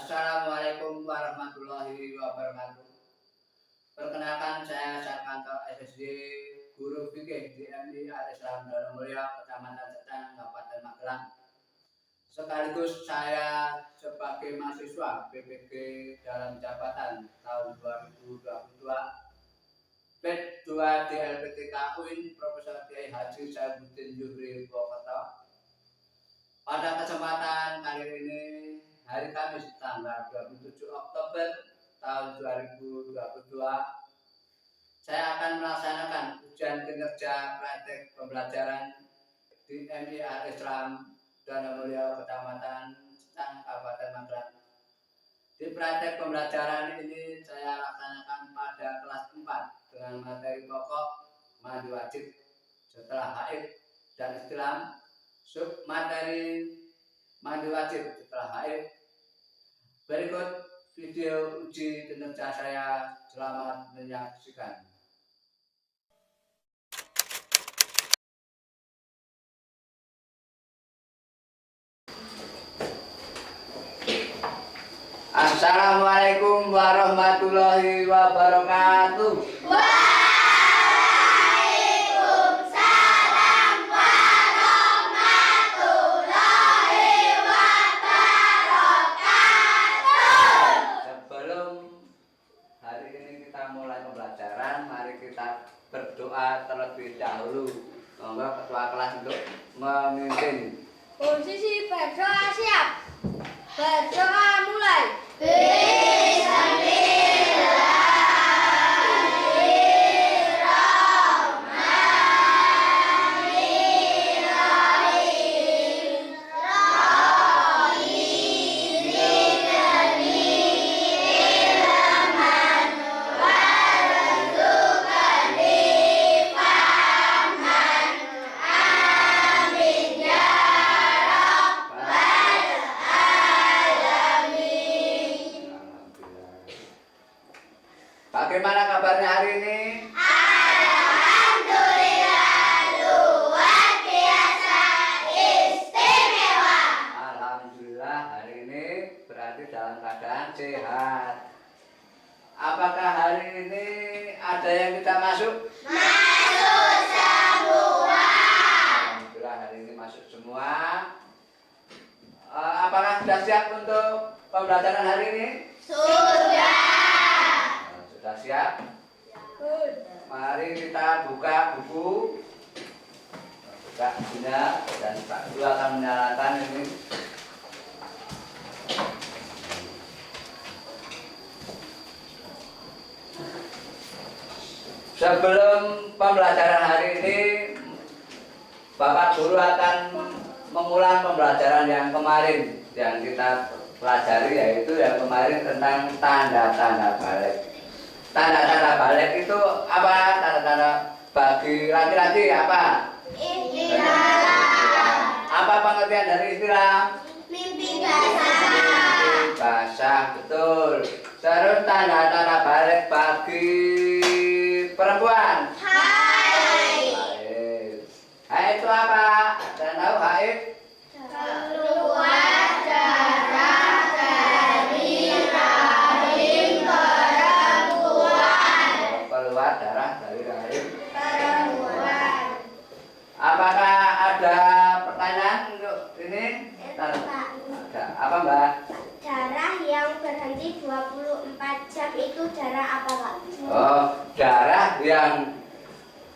Assalamualaikum warahmatullahi wabarakatuh. Perkenalkan saya Sarkanto SSD, Guru Fikih di MI Al-Islam Dalam Mulia, Kecamatan Cetang, Kabupaten Magelang. Sekaligus saya sebagai mahasiswa PPG dalam jabatan tahun 2022 PED 2 di LPTK UIN Profesor Kiai Haji Saifuddin Zuhri Purwokerto. Pada kesempatan kali ini, hari Kamis tanggal 27 Oktober tahun 2022, saya akan melaksanakan ujian kinerja praktek pembelajaran di MI Al-Islam Dalam Mulia, Kecamatan Cetang, Kabupaten Magelang. Di praktek pembelajaran ini saya laksanakan pada kelas 4 dengan materi pokok mandi wajib setelah haid dan istilam, sub materi mandi wajib setelah haid. Berikut video uji kinerja saya, selamat menyaksikan. Assalamualaikum warahmatullahi wabarakatuh. Waalaikumsalam warahmatullahi wabarakatuh. Sebelum hari ini kita mulai pembelajaran, mari kita berdoa terlebih dahulu. Monggo ketua kelas untuk memimpin. Posisi berdoa siap. Berdoa mulai. Bagaimana kabarnya hari ini? Alhamdulillah luar biasa istimewa. Alhamdulillah hari ini berarti dalam keadaan sehat. Apakah hari ini ada yang tidak masuk? Masuk semua. Alhamdulillah hari ini masuk semua. Apakah sudah siap untuk pembelajaran hari ini? Sudah. Sudah siap? Mari kita buka buku. Buka bukunya dan Pak Guru akan menyalakan ini. Sebelum pembelajaran hari ini, Bapak Guru akan mengulang pembelajaran yang kemarin yang kita pelajari, yaitu yang kemarin tentang tanda-tanda balik. Tanda-tanda balik itu apa? Tanda-tanda bagi laki-laki apa? Istilah. Apa pengertian dari istilah? Mimpi basah. Mimpi basah, betul. Terus tanda-tanda balik bagi perempuan? Hai. Haid. Haid itu apa? Ada yang tahu haid? Keluar darah dari rahim perempuan. Keluar darah dari rahim Perempuan. Apakah ada pertanyaan untuk ini? Ada. Apa, Mbak? Darah yang berhenti 24 jam itu darah apa, Pak? Oh, darah yang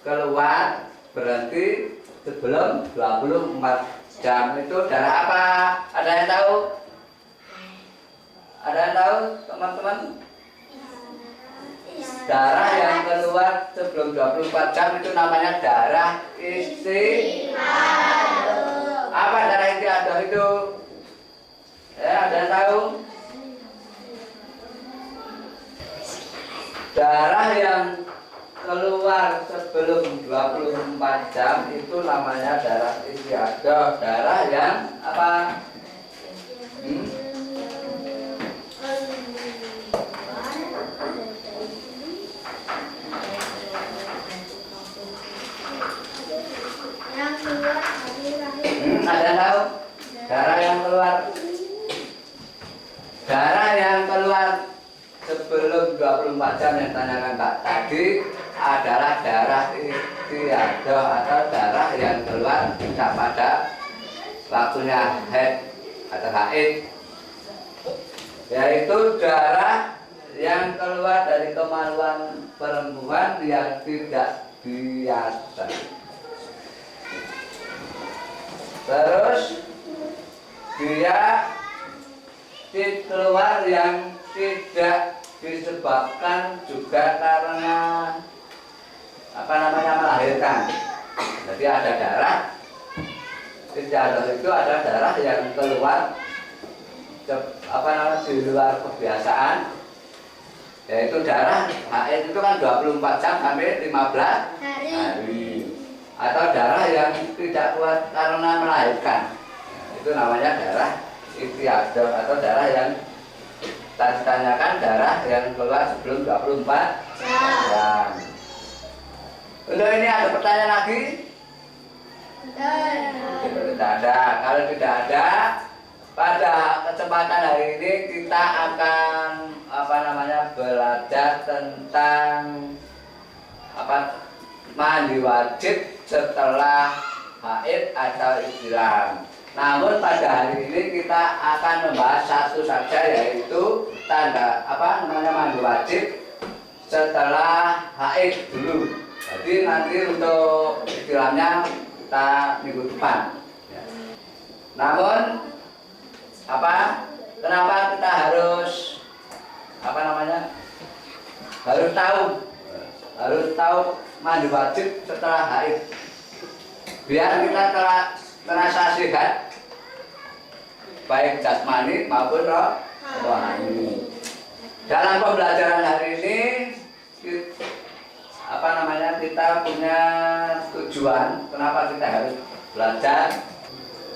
keluar berhenti sebelum 24 jam itu darah apa? Ada yang tahu? Ada yang tahu, teman-teman? Darah yang keluar sebelum 24 jam itu namanya darah istihadah. Apa darah istihadah itu? Ya, ada yang tahu? Darah yang keluar sebelum 24 jam itu namanya darah istihadah. Darah yang apa? Yang keluar dari rahim. Ada yang tahu? Darah yang keluar. Darah sebelum 24 jam yang tanyakan Pak tadi adalah darah istiadah atau darah yang keluar tidak pada waktunya haid atau haid, yaitu darah yang keluar dari kemaluan perempuan yang tidak biasa. Terus dia keluar yang tidak disebabkan juga karena melahirkan. Jadi ada darah istiadah itu ada darah yang keluar di luar kebiasaan, yaitu darah haid itu kan 24 jam sampai 15 hari, atau darah yang tidak kuat karena melahirkan, itu namanya darah istiadah atau darah yang tadi tanyakan, darah yang keluar sebelum 24 jam. Untuk ini ada pertanyaan lagi? Tidak ada. Kalau tidak ada, pada kesempatan hari ini kita akan belajar tentang mandi wajib setelah haid atau ihtilam. Namun pada hari ini kita akan membahas satu saja, yaitu tanda mandi wajib setelah haid dulu. Jadi nanti untuk ihtilamnya kita minggu depan. Ya. Namun kenapa kita harus harus tahu mandi wajib setelah haid, biar kita terasa sehat baik jasmani maupun rohani. Dalam pembelajaran hari ini kita punya tujuan kenapa kita harus belajar.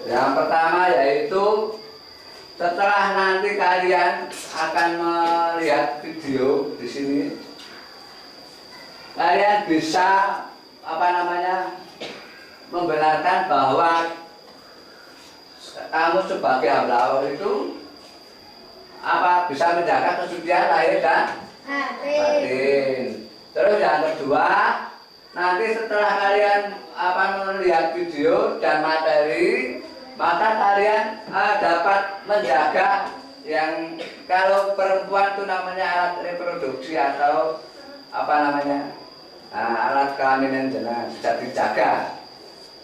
Yang pertama yaitu setelah nanti kalian akan melihat video di sini, kalian bisa membenarkan bahwa kamu sebagai hamba Allah itu bisa menjaga kesucian lahir dan batin. Terus yang kedua, nanti setelah kalian melihat video dan materi, maka kalian dapat menjaga yang kalau perempuan itu namanya alat reproduksi atau alat kelamin yang bisa dijaga.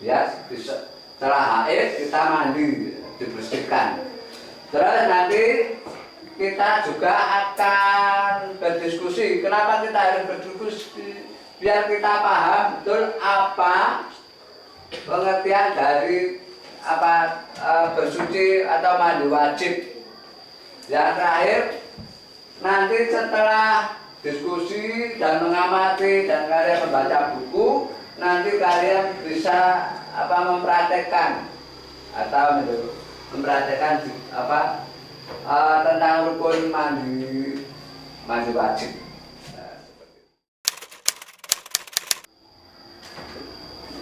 Ya, setelah haid kita mandi, dibersihkan. Terus nanti kita juga akan berdiskusi. Kenapa kita harus berdiskusi? Biar kita paham betul apa pengertian dari bersuci atau mandi wajib. Yang terakhir, nanti setelah diskusi dan mengamati dan kalian membaca buku, nanti kalian bisa mempraktekkan atau mempraktekkan tentang rukun mandi wajib.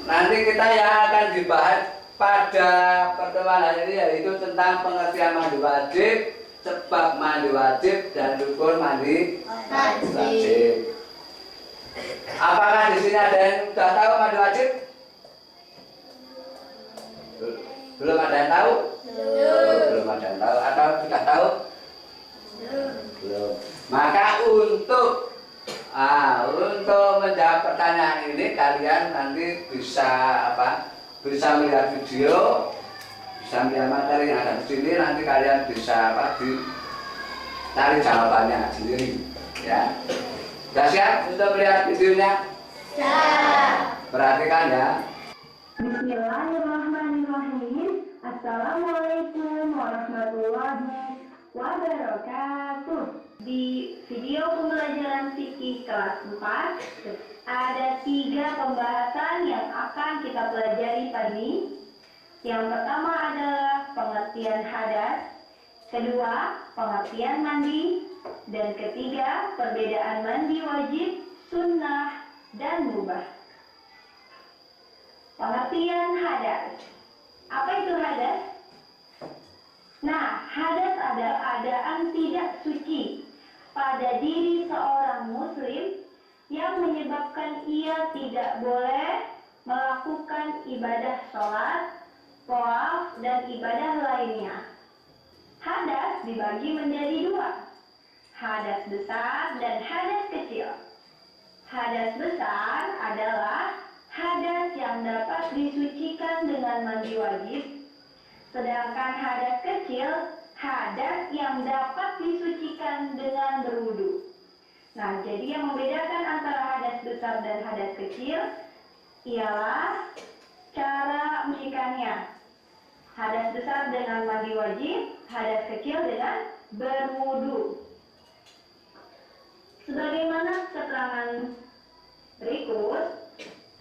Nanti kita yang akan dibahas pada pertemuan hari ini yaitu tentang pengertian mandi wajib, sebab mandi wajib, dan rukun mandi wajib. Apakah di sini ada yang sudah tahu mandi wajib? Belum ada yang tahu? Belum ada yang tahu. Atau sudah tahu? Belum. Maka untuk menjawab pertanyaan ini, kalian nanti bisa bisa melihat video, bisa melihat materi yang ada di sini. Nanti kalian bisa cari jawabannya sendiri, ya. Sudah siap untuk melihat videonya? Siap. Perhatikan ya. Bismillahirrahmanirrahim. Assalamualaikum warahmatullahi wabarakatuh. Di video pembelajaran fikih kelas 4 ada 3 pembahasan yang akan kita pelajari pagi ini. Yang pertama adalah pengertian hadas, kedua pengertian mandi, dan ketiga perbedaan mandi wajib, sunnah, dan mubah. Pengertian hadas. Apa itu hadas? Nah, hadas adalah keadaan tidak suci pada diri seorang muslim yang menyebabkan ia tidak boleh melakukan ibadah sholat, tawaf, dan ibadah lainnya. Hadas dibagi menjadi dua, hadas besar dan hadas kecil. Hadas besar adalah hadas yang dapat disucikan dengan mandi wajib, sedangkan hadas kecil hadas yang dapat disucikan dengan berwudu. Nah, jadi yang membedakan antara hadas besar dan hadas kecil ialah cara mensucikannya. Hadas besar dengan mandi wajib, hadas kecil dengan berwudu. Sebagaimana keterangan berikut,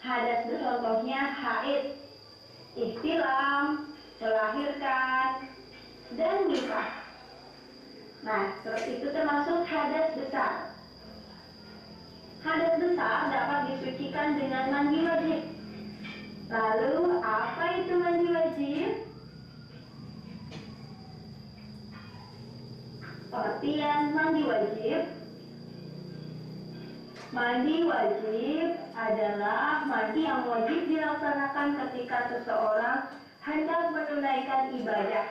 hadas contohnya haid, ihtilam, melahirkan, dan nikah. Nah, seperti itu termasuk hadas besar. Hadas besar dapat disucikan dengan mandi wajib. Lalu, apa itu mandi wajib? Pengertian mandi wajib. Mandi wajib adalah mandi yang wajib dilaksanakan ketika seseorang hendak menunaikan ibadah,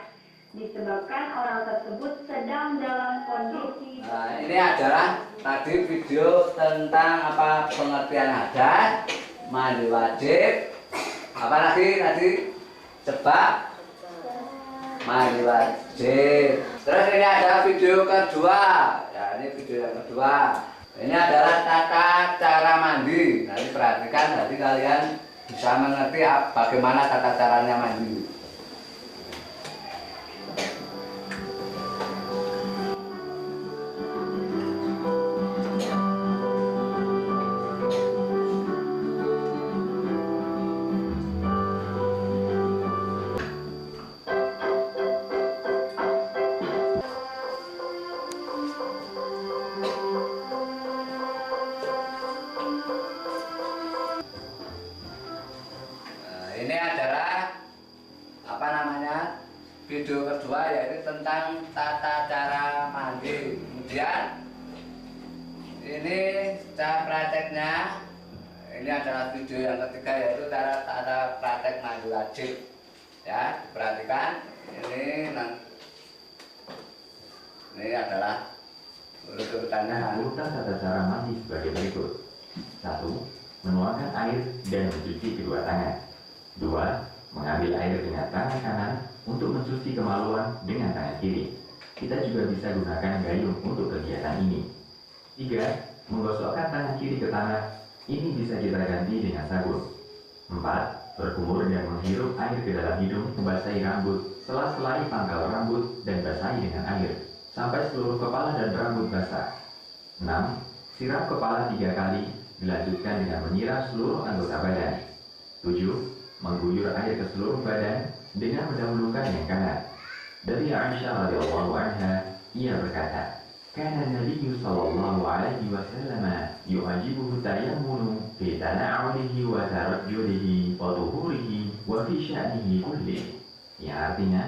disebabkan orang tersebut sedang dalam kondisi. Nah, ini adalah tadi video tentang apa pengertian hadas, mandi wajib, apa lagi tadi sebab mandi wajib. Terus ini ada video kedua, ya ini video yang kedua. Ini adalah tata cara mandi. Nanti perhatikan, nanti kalian bisa mengerti bagaimana tata caranya mandi. Ini adalah apa namanya video kedua, yaitu tentang tata cara mandi. Kemudian ini cara prakteknya. Ini adalah video yang ketiga, yaitu tata praktek mandi wajib. Ya, perhatikan. Ini adalah urut-urutannya. Urutan tata cara mandi sebagai berikut. 1. Menuangkan air dan mencuci kedua tangan. 2. Mengambil air dengan tangan kanan untuk mencuci kemaluan dengan tangan kiri. Kita juga bisa gunakan gayung untuk kegiatan ini. 3. Menggosokkan tangan kiri ke tanah. Ini bisa kita ganti dengan sabun. 4. Berkumur dan menghirup air ke dalam hidung, membasahi rambut, sela-selai pangkal rambut, dan basahi dengan air sampai seluruh kepala dan rambut basah. 6. Siram kepala 3 kali, dilanjutkan dengan menyiram seluruh anggota badan. 7. Mengguyur air ke seluruh badan dengan mendahulukan yang kanan. Dari Aisyah radhiyallahu anha, ia berkata, "Kana Nabi sallallahu alaihi wasallam yu'jibuhu tayammunu fi tana'ulihi wa tarajjulihi wa tuhurihi wa fi sya'nihi kulli." Yang artinya,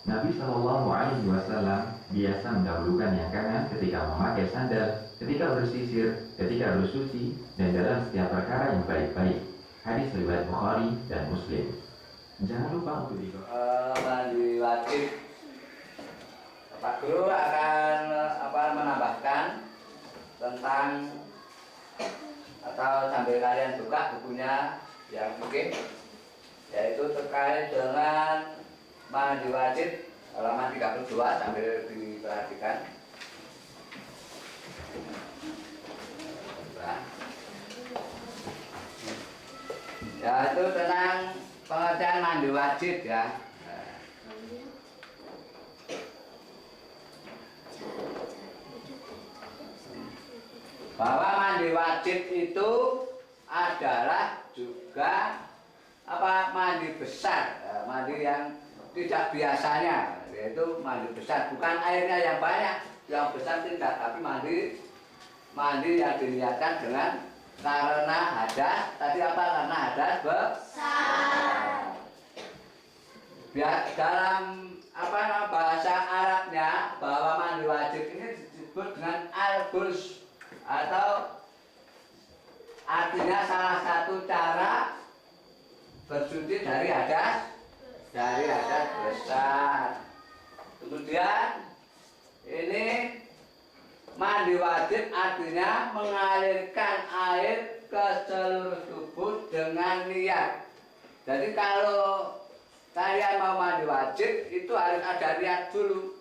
Nabi sallallahu alaihi wasallam biasa mendahulukan yang kanan ketika memakai sandal, ketika bersisir, ketika bersuci, dan dalam setiap perkara yang baik-baik. Hadis riwayat Bukhari dan Muslim. Jangan lupa untuk mandi wajib. Pak Guru akan menambahkan tentang atau sambil kalian buka bukunya yang mungkin, yaitu terkait dengan mandi wajib halaman 32 sambil diperhatikan. Ya, itu tentang pengertian mandi wajib ya. Bahwa mandi wajib itu adalah juga mandi besar, mandi yang tidak biasanya, yaitu mandi besar, bukan airnya yang banyak, yang besar tidak, tapi mandi yang diniatkan dengan karena hadas. Tadi apa? Karena hadas besar. Biar dalam bahasa Arabnya, bahwa mandi wajib ini disebut dengan al talbus atau artinya salah satu cara bersuci dari hadas besar. Kemudian ini mandi wajib artinya mengalirkan air ke seluruh tubuh dengan niat. Jadi kalau kalian mau mandi wajib itu harus ada niat dulu.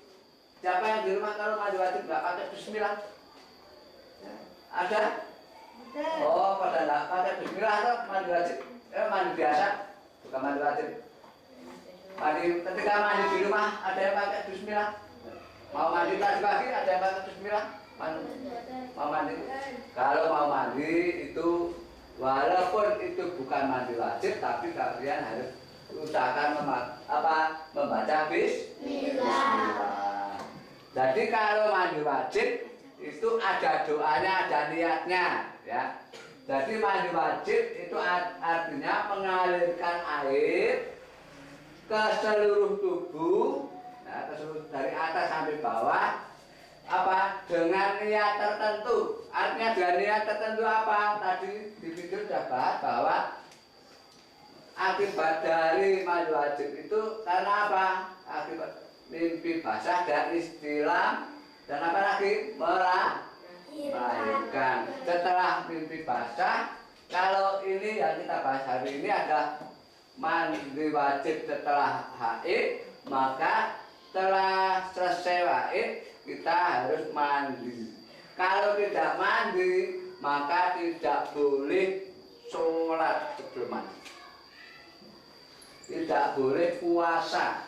Siapa yang di rumah kalau mandi wajib nggak pakai bismillah? Ada? Oh, pada nggak pakai bismillah atau mandi wajib? Mandi biasa, bukan mandi wajib. Ketika mandi di rumah ada yang pakai bismillah. Mau mandi tadi pagi ada yang pakai bismillah. Mau mandi. Kalau mau mandi itu walaupun itu bukan mandi wajib, tapi kalian harus usahakan membaca bismillah. Jadi kalau mandi wajib itu ada doanya, ada niatnya, ya. Jadi mandi wajib itu artinya mengalirkan air ke seluruh tubuh, nah, dari atas sampai bawah, dengan niat tertentu. Artinya dengan niat tertentu apa? Tadi di video sudah bahas bahwa akibat dari mandi wajib itu karena apa? Akibat mimpi basah dan istilah dan apa lagi? Melahirkan. Setelah mimpi basah, kalau ini yang kita bahas hari ini ada mandi wajib setelah haid, maka setelah selesai haid kita harus mandi. Kalau tidak mandi, maka tidak boleh sholat sebelum mandi. Tidak boleh puasa.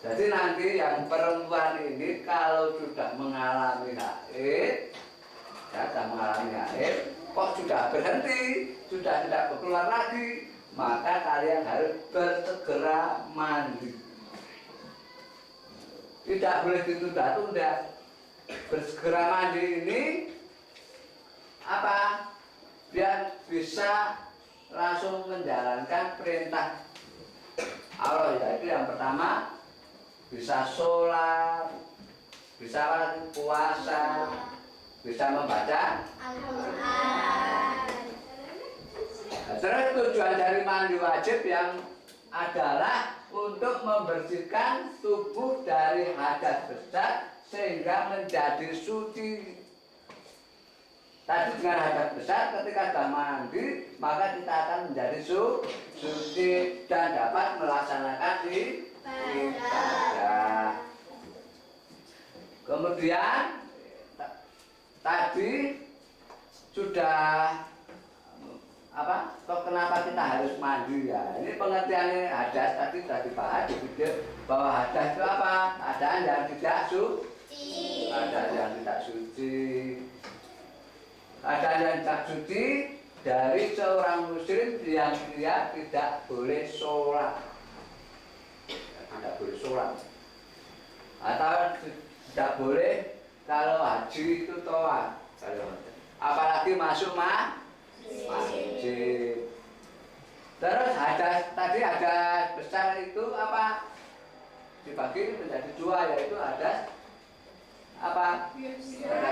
Jadi nanti yang perempuan ini kalau sudah mengalami haid, kok sudah berhenti, sudah tidak keluar lagi, maka kalian harus bersegera mandi. Tidak boleh ditunda-tunda. Bersegera mandi ini biar bisa langsung menjalankan perintah Allah, yaitu yang pertama bisa sholat, bisa puasa, bisa membaca Al-Quran. Terus tujuan dari mandi wajib yang adalah untuk membersihkan tubuh dari hadas besar sehingga menjadi suci. Tadi dengan hadas besar ketika sudah mandi maka kita akan menjadi suci dan dapat melaksanakan ibadah. Kemudian tadi sudah kenapa kita harus mandi ya? Ini pengertiannya hadas tadi sudah dibahas di video bahwa hadas itu keadaan yang tidak suci. Keadaan yang tidak suci. Keadaan yang tidak suci dari seorang muslim yang dia tidak boleh sholat. Tidak boleh sholat. Atau tidak boleh kalau haji itu tawaf. Apalagi masuk wajib. Terus tadi hadas besar itu dibagi menjadi dua, yaitu hadas hadas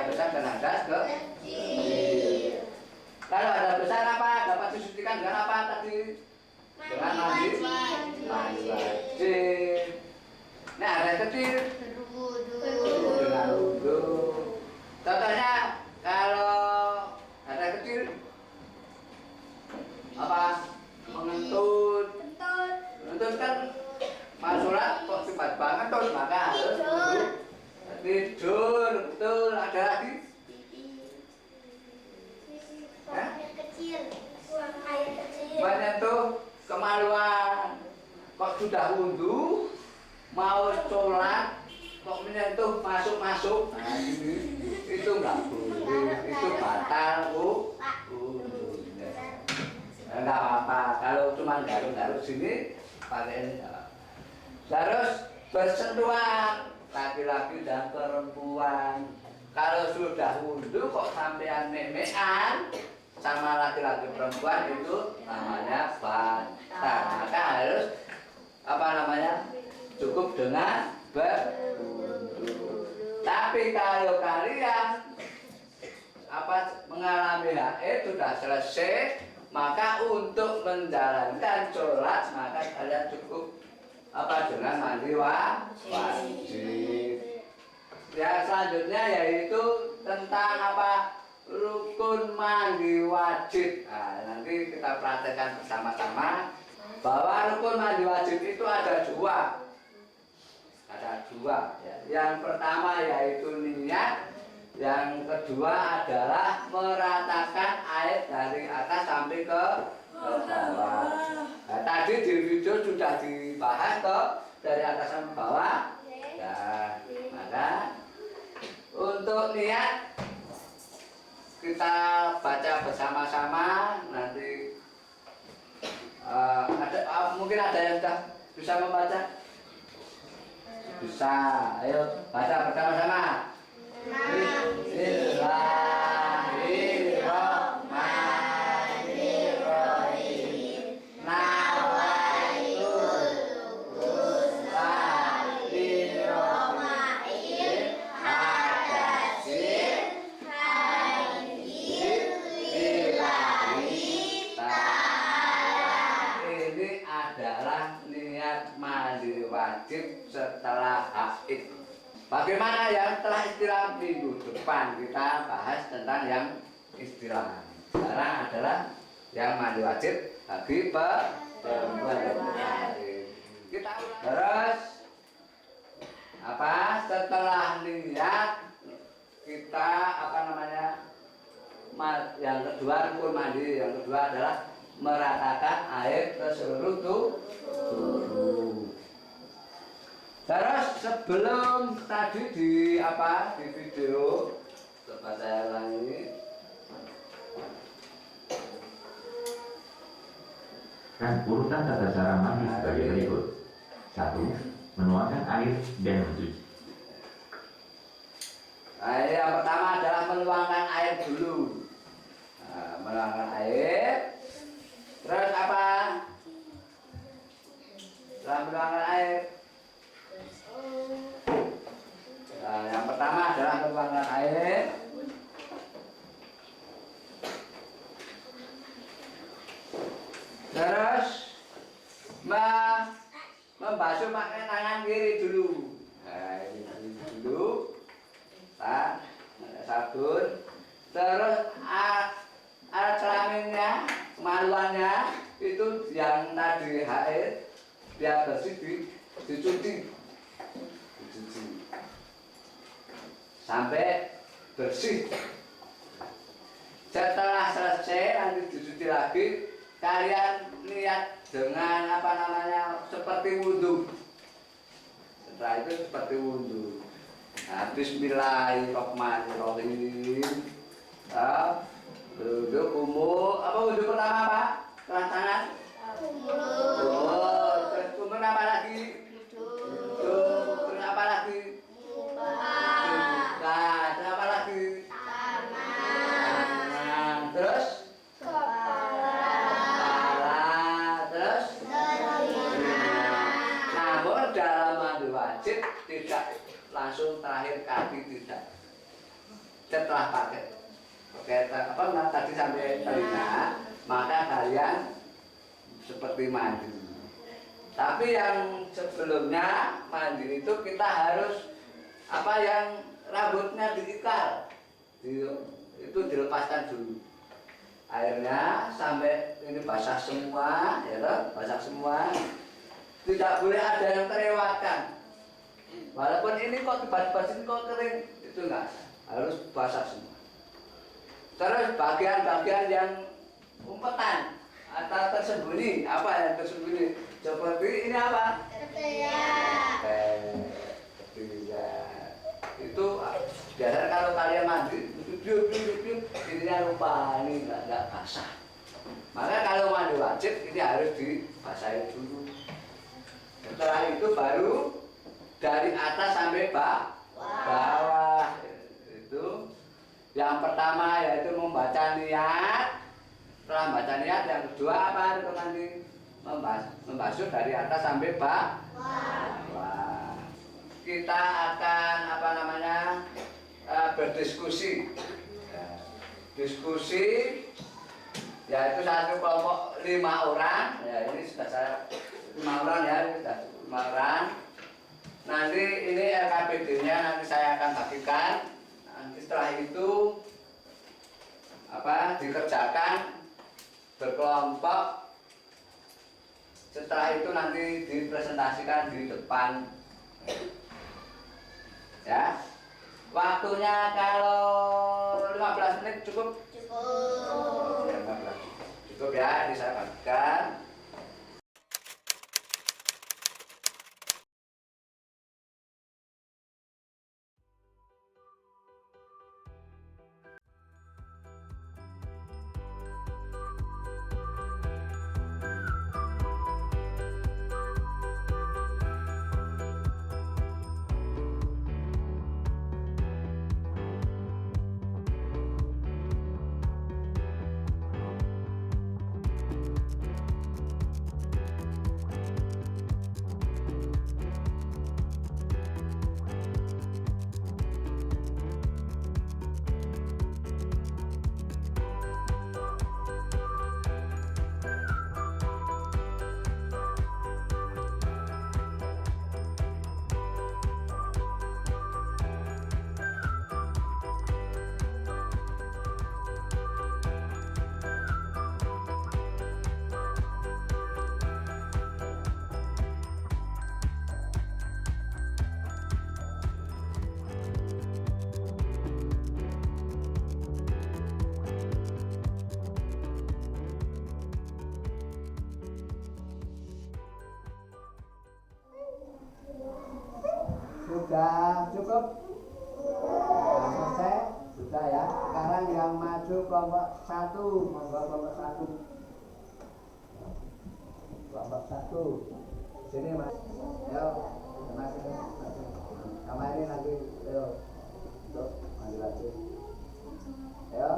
besar dan hadas kecil. Kalau hadas besar dapat disucikan dengan tadi? Dengan mandi wajib. Nah, hadas kecil dengan wudu. Contohnya kalau hadas kecil Mentut kan sholat kok cepat banget maka harus tidur. Betul, ada lagi menyentuh kemaluan. Kok sudah wudu mau sholat kok menyentuh masuk. Nah, itu nggak boleh, itu batal enggak apa-apa, kalau cuma garuk-garuk sini pakai ini. Terus bersentuhan laki-laki dan perempuan. Kalau sudah wudu kok sampean memean sama laki-laki perempuan itu namanya batal. Maka harus cukup dengan berwudu. Tapi kalau kalian mengalami haid sudah selesai, maka untuk menjalankan sholat maka kalian cukup dengan mandi wajib. Yang selanjutnya yaitu tentang rukun mandi wajib. Nah, nanti kita praktekkan bersama-sama bahwa rukun mandi wajib itu ada dua. Ya. Yang pertama yaitu niat, yang kedua adalah meratakan air dari atas sampai ke bawah. Nah, tadi di video sudah dibahas dari atas sampai bawah. Ya, maka untuk niat kita baca bersama-sama. Nanti mungkin ada yang sudah bisa membaca. Bisa, ayo baca bersama-sama. Bismillahirrahmanirrahim. Nawaitul ghusla lirrahim hadasin haidin lillahi ta'ala. Ini adalah niat mandi wajib setelah haid. Bagaimana yang telah istirahat minggu depan kita bahas tentang yang istirahat. Sekarang adalah yang mandi wajib bagi perempuan. Kita terus setelah niat kita yang kedua rukun mandi, yang kedua adalah meratakan air ke seluruh tubuh. Terus sebelum tadi di video, coba saya ulangi. Dan urutan tata cara mandi sebagai berikut. 1. Menuangkan air dan mencuci. Nah, yang pertama adalah menuangkan air dulu. Nah, menuangkan air. Terus apa? Setelah menuangkan air. Nah, yang pertama adalah menuangkan air. Terus membasuh pakai tangan kiri dulu. Nah, ini dulu. Nah, sabun. Terus alat kelaminnya, kemaluannya itu yang tadi haid biar bersih dicuci sampai bersih. Setelah selesai nanti dicuci lagi, kalian lihat dengan seperti wudhu. Setelah itu seperti wudhu. Nah, bismillahirrahmanirrahim. Wudhu umum. Wudhu pertama apa? Kelas tangan. Terus kemudian apa lagi? Terus apa lagi? Terus apa lagi? Terus terus namun dalam mandi wajib tidak langsung terakhir kaki, tidak. Setelah pakai tadi sampai telinga, maka kalian seperti mandi. Tapi yang sebelumnya mandi itu kita harus yang rambutnya diikat, itu dilepaskan dulu. Airnya sampai ini basah semua, basah semua. Tidak boleh ada yang terlewatkan. Walaupun ini kok tiba-tiba sini kok kering, itu enggak, harus basah semua. Terus bagian-bagian yang umpetan atau tersembunyi, yang tersembunyi? Seperti ini apa? Ketiak. Itu biasanya kalau kalian mandi, ininya lupa, ini enggak basah. Maka kalau mandi wajib ini harus dibasahin dulu. Setelah itu baru dari atas sampai bawah. Itu yang pertama yaitu membaca niat. Setelah membaca niat, yang kedua apa itu nanti? Membasuh dari atas sampai bawah. Kita akan berdiskusi diskusi, yaitu satu kelompok 5 orang. Ya ini sudah saya 5 orang ya, sudah 5 orang. Nanti ini LKPD-nya nanti saya akan bagikan. Nanti setelah itu dikerjakan berkelompok. Setelah itu nanti dipresentasikan di depan. Ya. Waktunya kalau 15 menit cukup? Cukup. Ya, 15. Cukup ya, ini saya bagikan. Sudah cukup? Sudah selesai? Sudah ya. Sekarang yang maju kelompok 1, monggo kelompok 1. Kelompok 1. Sini Mas. Ayo, Mas. Sama ini nanti, ayo. Untuk mandi wajib. Ayo.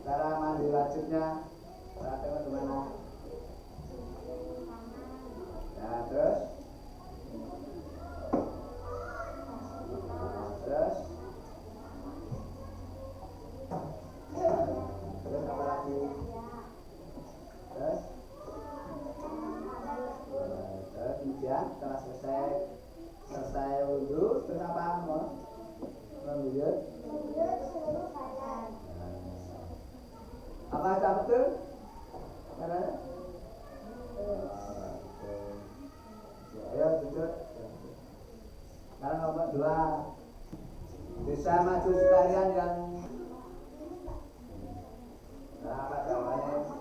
Cara mandi wajibnya. Tengok gimana? Nah, terus apa lagi? Terus kemudian setelah selesai wudhu, terus apa? Mengguyur. Apa sudah betul? Ayo duduk. Sekarang nomor 2. Bisa maju sekalian yang apa jawabannya?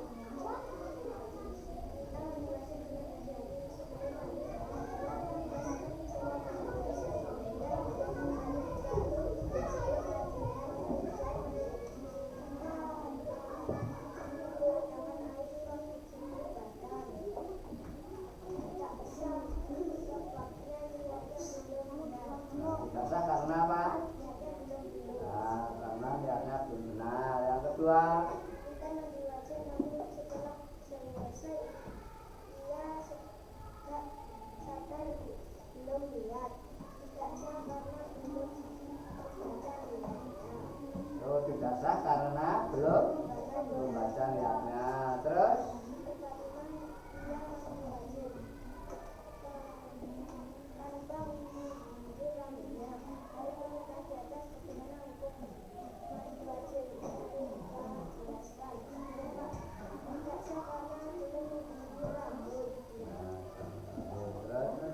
Dasar karena apa? Nah, karena niatnya belum benar. Yang kedua, tidak sah karena belum membaca niatnya. Terus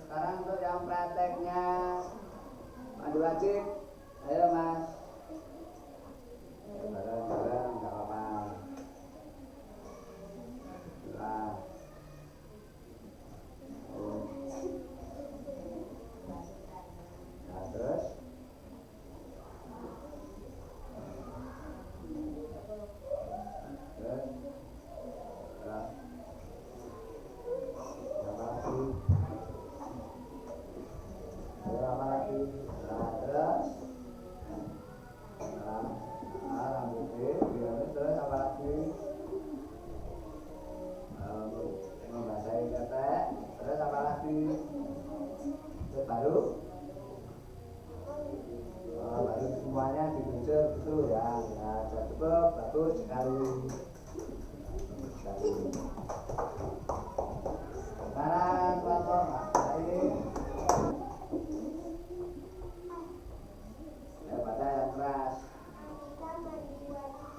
sekarang untuk yang prakteknya mandi wajib, ayo Mas. Bareng-bareng nggak apa-apa. Nah, terus baru semuanya dibujuk gitu ya. bagus sekali. Sekarang kelompok lain. Baca yang keras. Ketika mandi wajib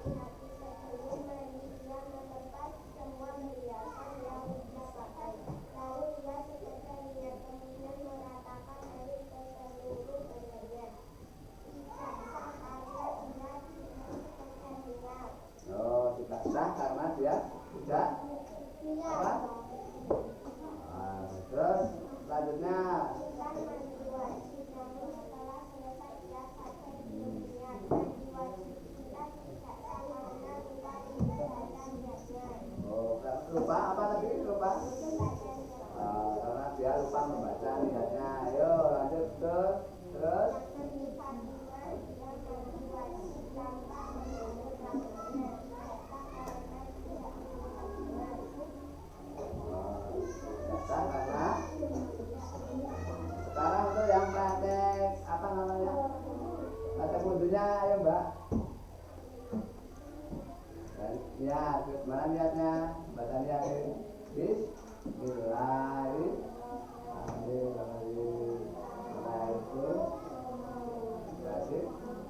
dengan hati-hati sebelum mandi ia melepas semua perhiasan yang ia pakai. Lalu ia sekedar niat kemudian meratakan air ke seluruh badannya. Tidak sah karena dia sekedar niat. Oh, tidak sah karena dia tidak apa? Terus selanjutnya. Bukan mandi wajib, namun setelah selesai ia pakai niat. Mandi wajib kita tidak sah karena lupa membaca niatnya. Oh, lupa apa tadi? Lupa? Karena dia lupa membaca niatnya. Ayo lanjut terus. Yang kelima, dia mandi wajib tanpa mengganggu rambutnya. Tidak sah karena tidak melakukannya. Tidak sah karena. Sekarang untuk yang praktek apa namanya? Praktek wudhunya, ayo Mbak. Niat, gimana niatnya? Baca niat Bismillahirrahmanirrahim.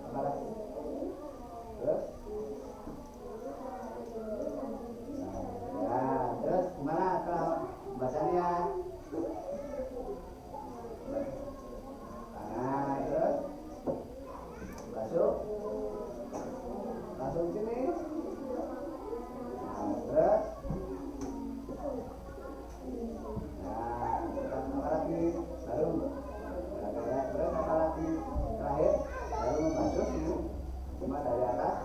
Apa lagi? Terus? Ya, terus gimana kalau bacanya? Tangan, terus basuh, langsung sini. Nah, terus, nah, apa lagi? Baru, terus apa lagi? Terakhir, baru membasuh ini, cuma dari atas.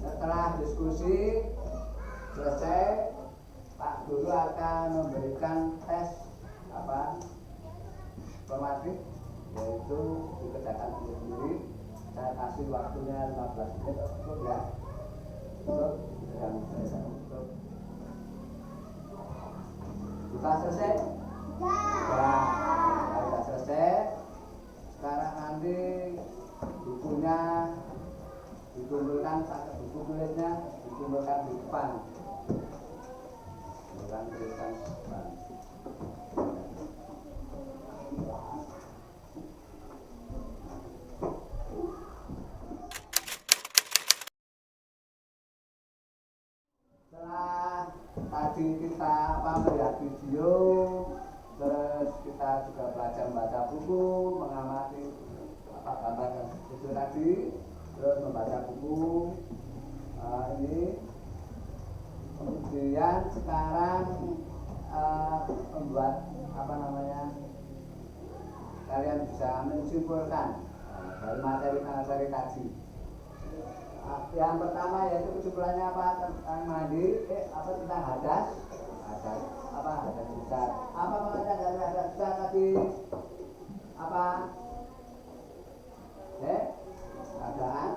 Setelah diskusi selesai, Pak Guru akan memberikan tes formatif, yaitu dikerjakan sendiri. Saya kasih waktunya 15 menit cukup ya, untuk yang saya untuk sudah selesai? Sudah selesai. Sekarang nanti bukunya dikumpulkan, pakai buku tulisnya dikumpulkan di depan. Bukan tulisan depan. Setelah tadi kita melihat video, terus kita juga belajar membaca buku, mengamati gambar itu tadi, terus membaca buku ini. Kemudian sekarang membuat kalian bisa menyimpulkan dari materi tadi. Yang pertama yaitu kesimpulannya apa tentang mandi, tentang hadas besar. Apa pengertian dari hadas besar tadi? Apa? Keadaan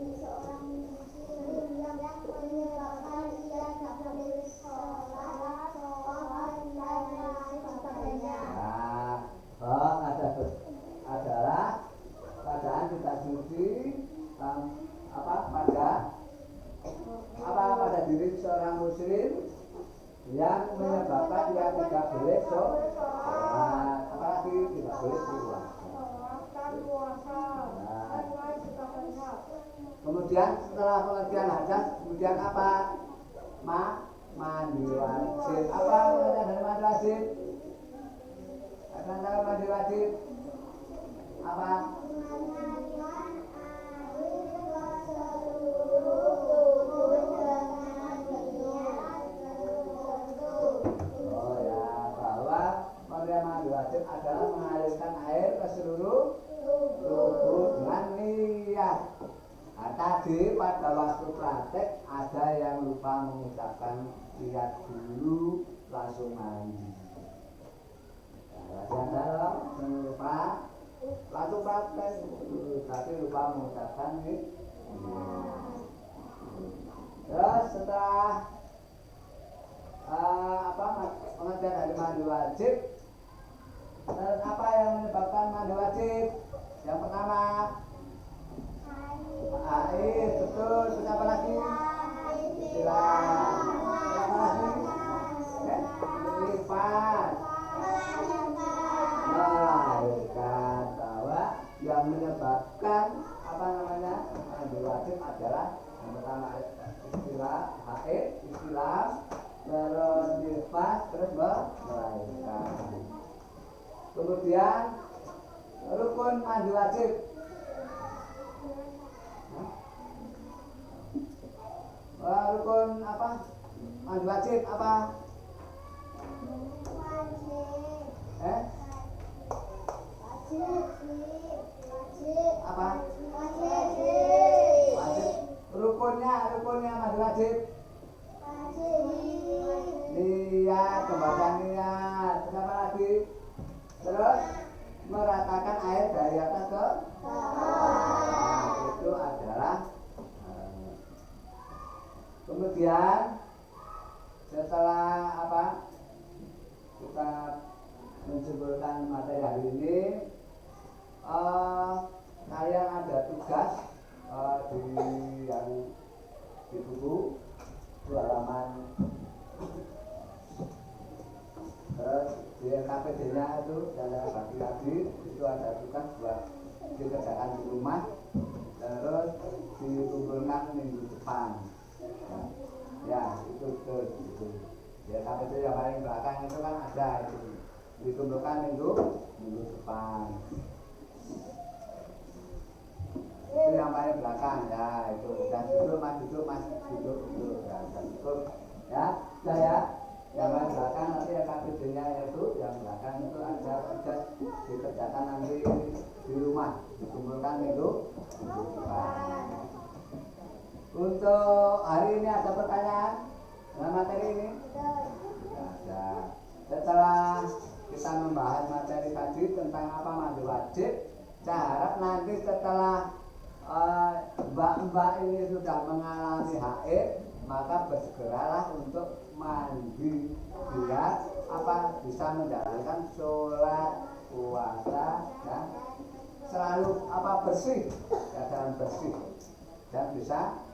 Seorang muslim yang menyebabkan ia tak boleh sholat dan sebagainya. Adalah keadaan tidak suci pada diri seorang muslim yang menyebabkan dia tidak boleh sholat, apalagi tidak boleh puasa. Kemudian setelah pengertian hadas, kemudian apa? Mandi wajib. Apa pengertian dari mandi wajib? Ada mandi wajib? Apa? Oh ya, bahwa mandi wajib adalah mengalirkan air ke seluruh tubuh dengan niat. Nah, tadi pada waktu praktek ada yang lupa mengucapkan niat dulu langsung mandi. Yang dalam lupa langsung praktek, tapi lupa mengucapkan niat. Terus setelah pengertian dari mandi wajib, terus apa yang menyebabkan mandi wajib? Yang pertama air, betul. Terus apa lagi? Istilah. Apa lagi? Nifas. Melahirkan. Bahwa yang menyebabkan mandi wajib adalah yang pertama istilah haid, istilah, terus nifas, terus melahirkan. Kemudian rukun mandi wajib. Rukun apa? Mandi wajib apa? Apa? Wajib. Rukunnya mandi wajib. Niat, pembacaan niat. Terus apa lagi? Terus meratakan air dari atas ke bawah. Itu adalah kemudian setelah apa? Kita menyimpulkan materi hari ini, kalian ada tugas di buku halaman, terus di KPD-nya itu saya bagi lagi, itu ada tugas buat dikerjakan di rumah, terus dikumpulkan minggu depan. Ya itu betul itu. Ya KPD yang paling belakang itu kan ada itu, dikumpulkan minggu depan. Itu yang paling belakang ya itu. Dan duduk mas duduk ya, cukup ya saya yang paling belakang nanti yang KPD-nya itu yang belakang itu ada tugas dikerjakan nanti di rumah, dikumpulkan minggu depan. Untuk hari ini ada pertanyaan dalam materi ini? Tidak ada. Setelah kita membahas materi tadi tentang apa mandi wajib, saya harap nanti setelah mbak-mbak ini sudah mengalami haid, maka bersegeralah untuk mandi biar apa bisa menjalankan sholat, puasa, dan selalu apa bersih, keadaan bersih dan bisa.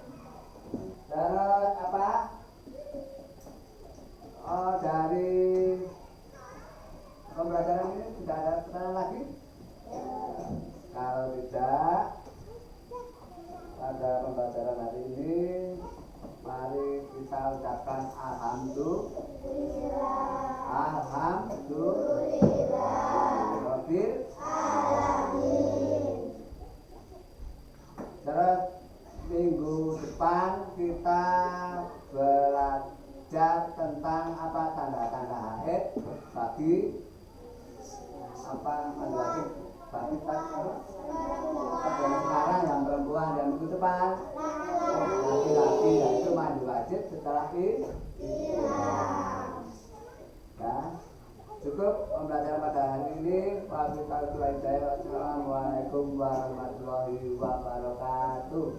Terus apa? Dari pembelajaran ini tidak ada pertanyaan lagi? Kalau tidak, pada pembelajaran hari ini, mari kita ucapkan alhamdulillah. Alhamdulillah. Terus minggu depan kita belajar tentang apa tanda-tanda haid bagi apa mandi wajib bagi yang sekarang yang perempuan, yang minggu depan laki-laki, yaitu mandi wajib setelah ya. Cukup pembelajaran pada hari ini. Wassalamualaikum warahmatullahi wabarakatuh.